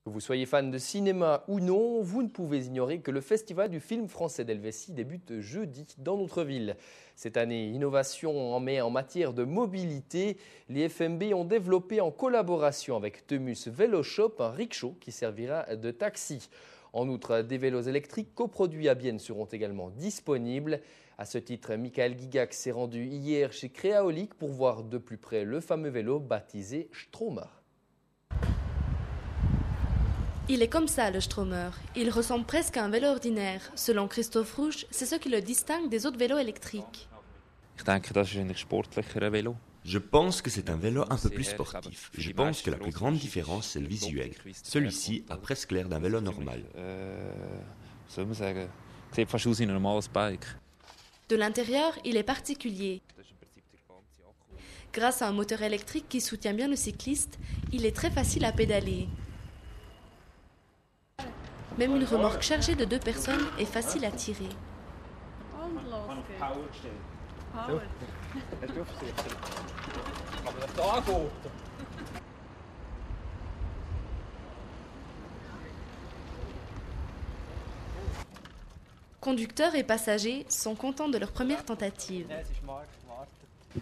Que vous soyez fan de cinéma ou non, vous ne pouvez ignorer que le Festival du film français d'Helvétie débute jeudi dans notre ville. Cette année, innovation en matière de mobilité. Les FMB ont développé en collaboration avec Temus Vélo Shop un rickshaw qui servira de taxi. En outre, des vélos électriques coproduits à Bienne seront également disponibles. À ce titre, Michael Guigac s'est rendu hier chez Créaolique pour voir de plus près le fameux vélo baptisé Stromer. Il est comme ça, le Stromer. Il ressemble presque à un vélo ordinaire. Selon Christophe Rouge, c'est ce qui le distingue des autres vélos électriques. Je pense que c'est un vélo un peu plus sportif. Je pense que la plus grande différence, c'est le visuel. Celui-ci a presque l'air d'un vélo normal. De l'intérieur, il est particulier. Grâce à un moteur électrique qui soutient bien le cycliste, il est très facile à pédaler. Même une remorque chargée de 2 personnes est facile à tirer. Conducteurs et passagers sont contents de leur première tentative.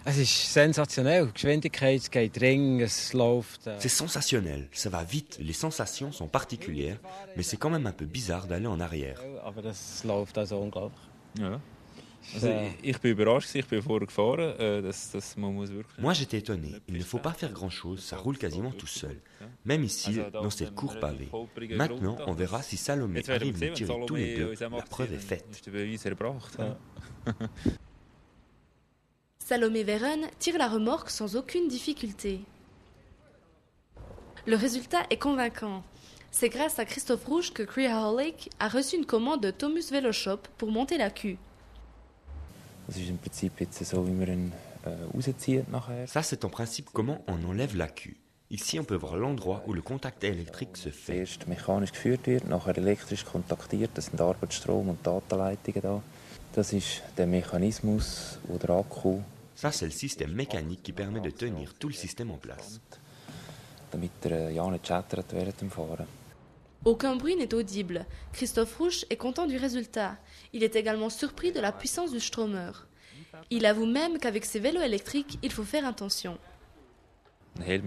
C'est sensationnel, C'est sensationnel, ça va vite, les sensations sont particulières, mais c'est quand même un peu bizarre d'aller en arrière. Moi j'étais étonné, il ne faut pas faire grand chose, ça roule quasiment tout seul. Même ici, dans cette cour pavée. Maintenant, on verra si Salomé arrive à nous tirer tous les deux, la preuve est faite. Salomé Veren tire la remorque sans aucune difficulté. Le résultat est convaincant. C'est grâce à Christophe Rouge que Créaolique a reçu une commande de Temus Vélo Shop pour monter la queue. Ça, c'est en principe comment on enlève la queue. Ici, on peut voir l'endroit où le contact électrique se fait. Ça, c'est le système mécanique qui permet de tenir tout le système en place. Aucun bruit n'est audible. Christophe Rouge est content du résultat. Il est également surpris de la puissance du Stromer. Il avoue même qu'avec ses vélos électriques, il faut faire attention. De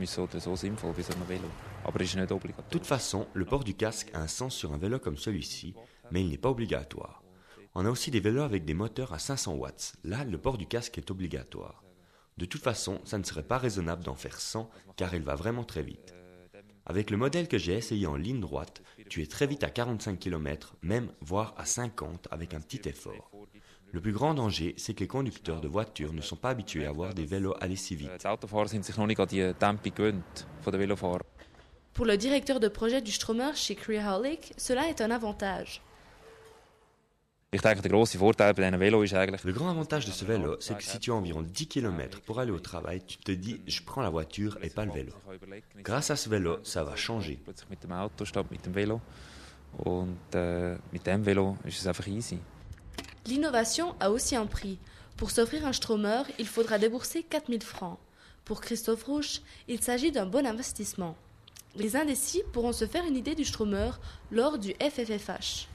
toute façon, le port du casque a un sens sur un vélo comme celui-ci, mais il n'est pas obligatoire. On a aussi des vélos avec des moteurs à 500 watts. Là, le port du casque est obligatoire. De toute façon, ça ne serait pas raisonnable d'en faire 100, car il va vraiment très vite. Avec le modèle que j'ai essayé en ligne droite, tu es très vite à 45 km, même voire à 50 avec un petit effort. Le plus grand danger, c'est que les conducteurs de voitures ne sont pas habitués à voir des vélos aller si vite. Pour le directeur de projet du Stromer chez Créaolique, cela est un avantage. Le grand avantage de ce vélo, c'est que si tu as environ 10 km pour aller au travail, tu te dis « je prends la voiture et pas le vélo ». Grâce à ce vélo, ça va changer. L'innovation a aussi un prix. Pour s'offrir un Stromer, il faudra débourser 4 000 francs. Pour Christophe Rouge, il s'agit d'un bon investissement. Les indécis pourront se faire une idée du Stromer lors du FFFH.